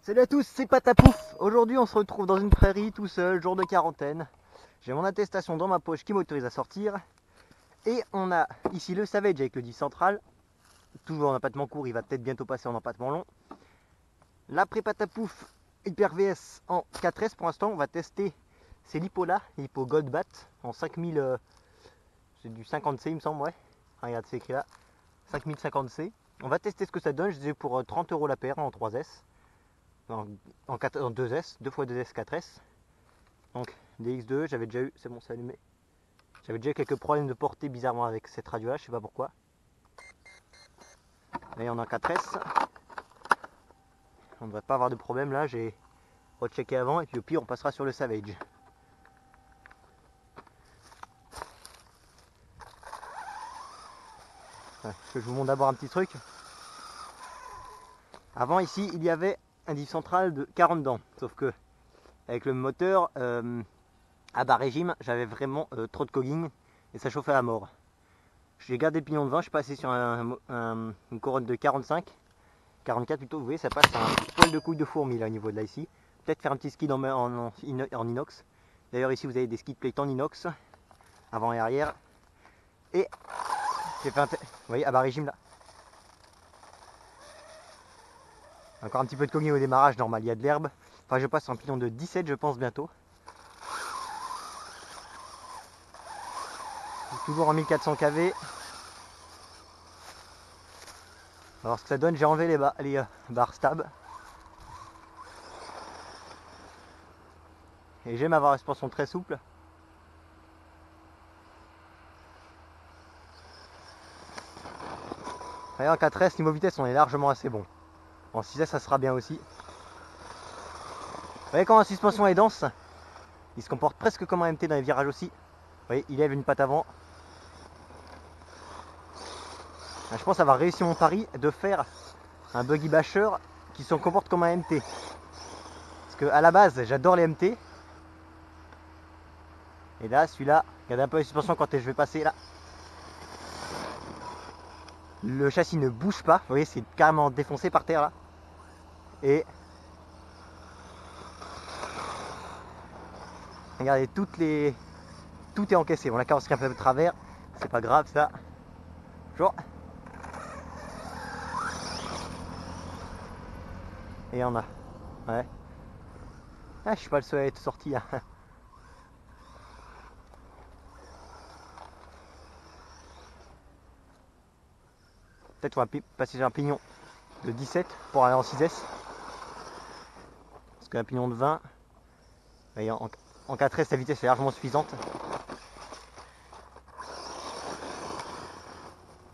Salut à tous, c'est Patapouf. Aujourd'hui on se retrouve dans une prairie tout seul, jour de quarantaine. J'ai mon attestation dans ma poche qui m'autorise à sortir. Et on a ici le Savage avec le 10 central. Toujours en empattement court, il va peut-être bientôt passer en empattement long. L'après Patapouf Hyper VS en 4S pour l'instant. On va tester, c'est l'Hippo-là, l'Hippo Goldbat en 5000, c'est du 50C il me semble, ouais. Regarde, c'est écrit là, 5050C. On va tester ce que ça donne, je disais pour 30 € la paire en 3S. En 2S, 2x2S 4S. Donc DX2, j'avais déjà eu, c'est bon, c'est allumé. J'avais déjà eu quelques problèmes de portée bizarrement avec cette radio là, je sais pas pourquoi. Là on a 4S. On ne devrait pas avoir de problème là, j'ai rechecké avant et puis au pire on passera sur le Savage. Je vous montre d'abord un petit truc. Avant ici il y avait un diff central de 40 dents, sauf que avec le moteur à bas régime j'avais vraiment trop de cogging et ça chauffait à mort. J'ai gardé le pignon de 20, je suis passé sur une couronne de 45, 44 plutôt, vous voyez ça passe un poil de couille de fourmi là au niveau de là ici. Peut-être faire un petit skid en inox. D'ailleurs ici vous avez des skid plates en inox, avant et arrière. Et j'ai fait vous voyez à bas régime là. Encore un petit peu de cogging au démarrage, normal, il y a de l'herbe. Enfin je passe en pignon de 17 je pense bientôt. Toujours en 1400 kV. Alors ce que ça donne, j'ai enlevé les barres stab. Et j'aime avoir la suspension très souple. En 4S, niveau vitesse, on est largement assez bon. En 6S, ça sera bien aussi. Vous voyez, quand la suspension est dense, il se comporte presque comme un MT dans les virages aussi. Vous voyez, il lève une patte avant. Je pense avoir réussi mon pari de faire un buggy basher qui se comporte comme un MT. Parce que à la base, j'adore les MT. Et là, celui-là, regardez un peu la suspension quand je vais passer là. Le châssis ne bouge pas. Vous voyez, c'est carrément défoncé par terre là. Et regardez, tout est encaissé. Bon, la carrosserie un peu de travers, c'est pas grave ça. Bonjour. Et on a. Ouais. Ah, je suis pas le seul à être sorti là. Peut-être on va passer sur un pignon de 17 pour aller en 6S. Parce qu'un pignon de 20, en 4S la vitesse est largement suffisante.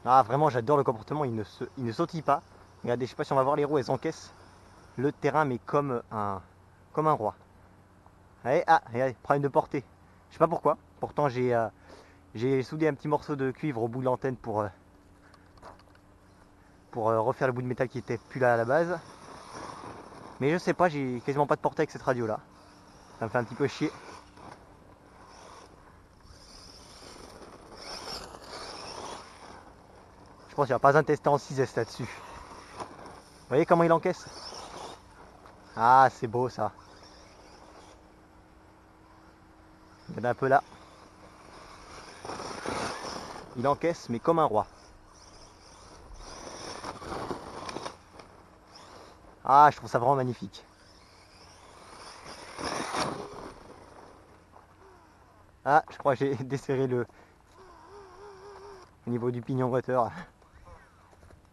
Ah vraiment j'adore le comportement, il ne sautille pas. Regardez, je sais pas si on va voir les roues, elles encaissent le terrain mais comme un roi. Allez, regardez, problème de portée. Je sais pas pourquoi. Pourtant j'ai soudé un petit morceau de cuivre au bout de l'antenne pour refaire le bout de métal qui était plus là à la base. Mais je sais pas, j'ai quasiment pas de portée avec cette radio là. Ça me fait un petit peu chier. Je pense qu'il n'y a pas un testé en 6S là-dessus. Vous voyez comment il encaisse? Ah, c'est beau ça. Regardez un peu là. Il encaisse, mais comme un roi. Ah, je trouve ça vraiment magnifique. Ah, je crois que j'ai desserré au niveau du pignon moteur.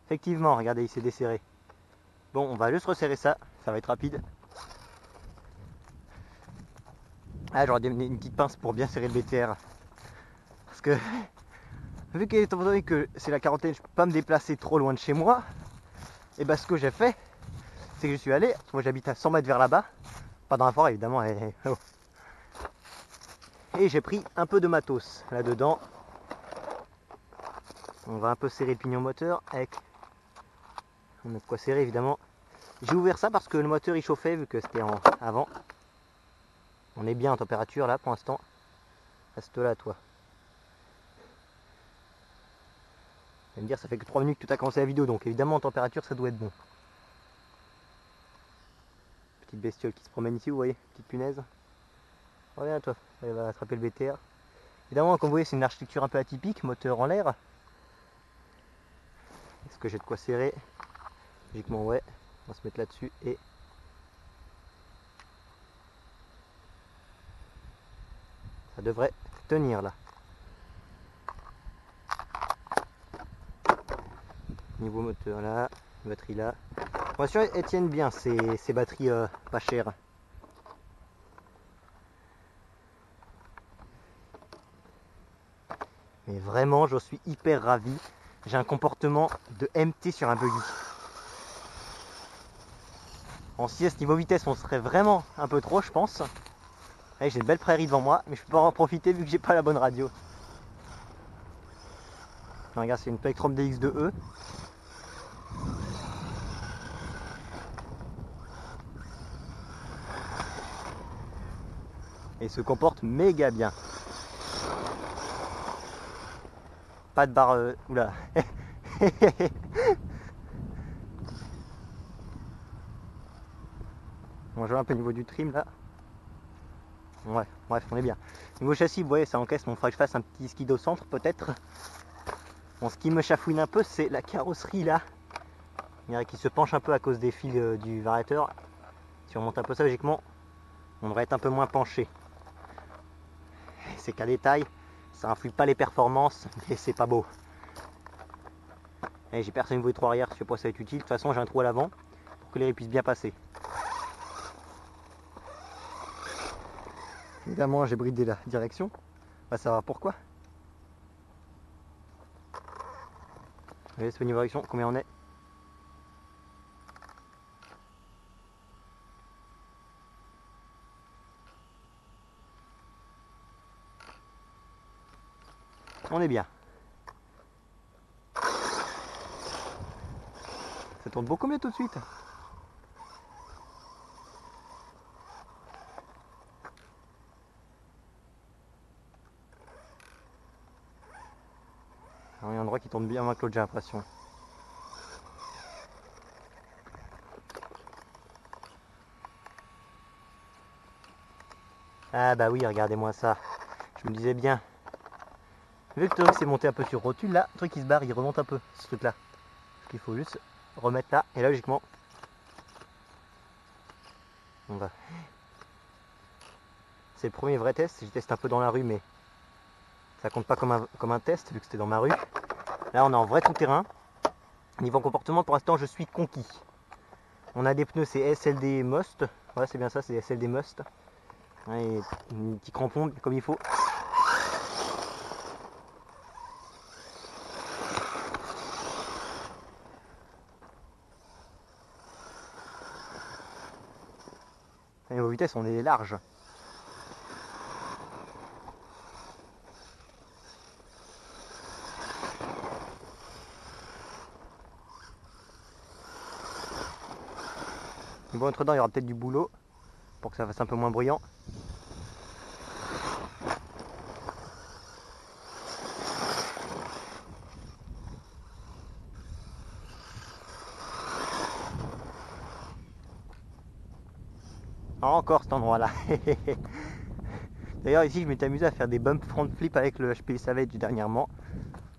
Effectivement, regardez, il s'est desserré. Bon, on va juste resserrer ça, ça va être rapide. Ah, j'aurais une petite pince pour bien serrer le BTR. Parce que, vu qu'étant donné que c'est la quarantaine, je peux pas me déplacer trop loin de chez moi. Et bah, ce que j'ai fait, c'est que je suis allé, moi j'habite à 100 mètres vers là-bas, pas dans la forêt évidemment, et j'ai pris un peu de matos là-dedans. On va un peu serrer le pignon moteur avec. On a de quoi serrer évidemment. J'ai ouvert ça parce que le moteur il chauffait vu que c'était avant. On est bien en température là pour l'instant. Reste là toi. Vous allez me dire ça fait que 3 minutes que tu as commencé la vidéo donc évidemment en température ça doit être bon. petite bestiole qui se promène ici, vous voyez, petite punaise. Reviens toi, elle va attraper le BTR. Évidemment, comme vous voyez, c'est une architecture un peu atypique, moteur en l'air. Est-ce que j'ai de quoi serrer? Logiquement ouais, on va se mettre là-dessus et ça devrait tenir là. Niveau moteur là, batterie là. Pour sûr, elles tiennent bien ces batteries pas chères. Mais vraiment, je suis hyper ravi. J'ai un comportement de MT sur un buggy. En sieste, niveau vitesse, on serait vraiment un peu trop, je pense. Allez, j'ai une belle prairie devant moi, mais je peux pas en profiter vu que j'ai pas la bonne radio. Regarde, c'est une Plectrum DX2E. Et se comporte méga bien. Pas de barre... Oula. Bon, je vois un peu au niveau du trim là. Ouais, bref, on est bien. Niveau châssis, vous voyez, ça encaisse. Bon, il faudrait que je fasse un petit skid au centre peut-être. Bon, ce qui me chafouine un peu, c'est la carrosserie là. Qui se penche un peu à cause des fils du variateur. Si on monte un peu ça, logiquement, on devrait être un peu moins penché. C'est qu'à détail, ça influe pas les performances, mais c'est pas beau. J'ai personne niveau 3 arrière, je sais pas si ça va être utile. De toute façon, j'ai un trou à l'avant pour que les roues puissent bien passer. Évidemment, j'ai bridé la direction. On va savoir pourquoi. Allez, c'est au niveau direction, combien on est? On est bien. Ça tourne beaucoup mieux tout de suite. Alors, il y a un endroit qui tourne bien moins que l'autre, j'ai l'impression. Ah bah oui, regardez-moi ça. Je me disais bien. Vu que le truc s'est monté un peu sur rotule, là, le truc qui se barre, il remonte un peu, ce truc-là. Il faut juste remettre là, et là, logiquement, on va. C'est le premier vrai test. J'ai testé un peu dans la rue, mais ça compte pas comme un test, vu que c'était dans ma rue. Là, on est en vrai tout-terrain. Niveau comportement, pour l'instant, je suis conquis. On a des pneus, c'est SLD Must. Ouais, c'est bien ça, c'est SLD Must. Et un petit crampon, comme il faut. Et aux vitesses, on est large. Bon, entre temps, il y aura peut-être du boulot pour que ça fasse un peu moins bruyant. Encore cet endroit là. D'ailleurs ici je m'étais amusé à faire des bump front flip avec le HP Savage dernièrement.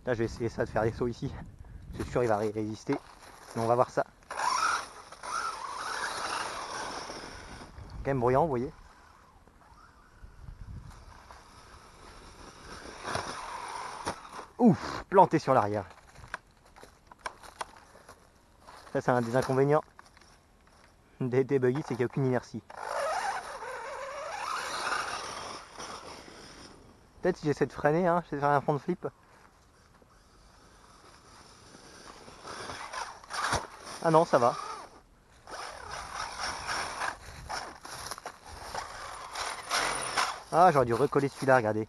Là je vais essayer ça de faire des sauts ici. C'est sûr il va résister. Mais on va voir ça. Quand même bruyant vous voyez. Ouf, planté sur l'arrière. Ça c'est un des inconvénients des buggy, c'est qu'il n'y a aucune inertie. Peut-être si j'essaie de freiner, hein, j'essaie de faire un front flip. Ah non, ça va. Ah, j'aurais dû recoller celui-là, regardez.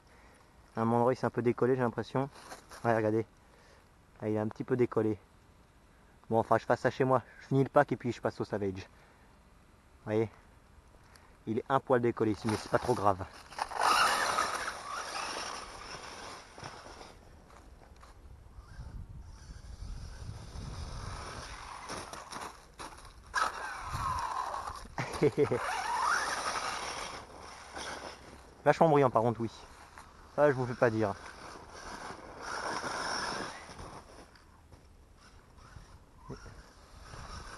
À un endroit, il s'est un peu décollé, j'ai l'impression. Ouais, regardez. Ah, il est un petit peu décollé. Bon, enfin, je fasse ça chez moi. Je finis le pack et puis je passe au Savage. Vous voyez, il est un poil décollé ici, mais c'est pas trop grave. Vachement bruyant par contre, oui. Ça, je vous fais pas dire.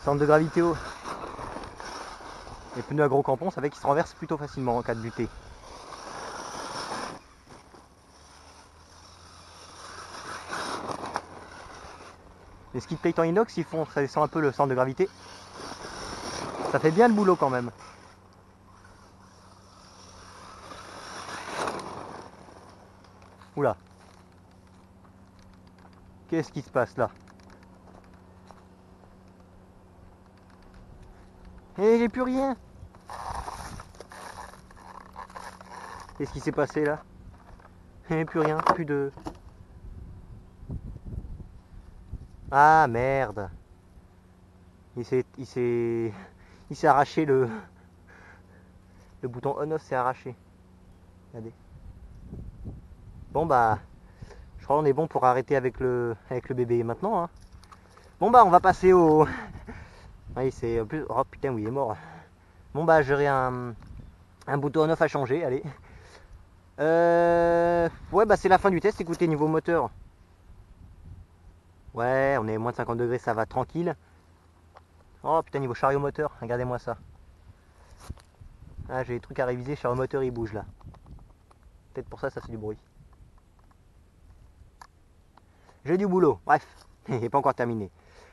Centre de gravité haut. Les pneus à gros crampons, ça fait qu'ils se renversent plutôt facilement en cas de butée. Les skid plates en inox, ils font, ça descend un peu le centre de gravité. Ça fait bien le boulot quand même. Oula. Qu'est-ce qui se passe là? Et j'ai plus rien. Qu'est-ce qui s'est passé là? Et plus rien, plus de... Ah merde. Il s'est arraché le bouton on-off s'est arraché. Regardez. Bon bah, je crois qu'on est bon pour arrêter avec le bébé maintenant. Hein. Bon bah, on va passer au... Oui, c'est... Oh putain, oui, il est mort. Bon bah, j'aurai un bouton on-off à changer, allez. Ouais, bah c'est la fin du test, écoutez, niveau moteur. Ouais, on est à moins de 50 degrés, ça va tranquille. Oh putain, niveau chariot moteur, regardez-moi ça. Ah, j'ai des trucs à réviser, chariot moteur il bouge là. Peut-être pour ça, ça fait du bruit. J'ai du boulot, bref, il n'est pas encore terminé.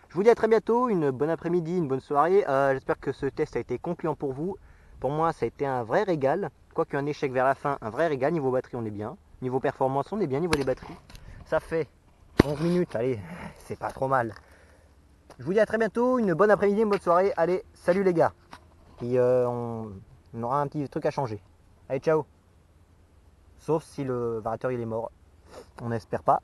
Je vous dis à très bientôt, une bonne après-midi, une bonne soirée. J'espère que ce test a été concluant pour vous. Pour moi, ça a été un vrai régal. Quoique un échec vers la fin, un vrai régal. Niveau batterie, on est bien. Niveau performance, on est bien. Niveau des batteries, ça fait 11 minutes. Allez, c'est pas trop mal. Je vous dis à très bientôt, une bonne après-midi, une bonne soirée. Allez, salut les gars. Et on aura un petit truc à changer. Allez, ciao. Sauf si le variateur il est mort. On n'espère pas.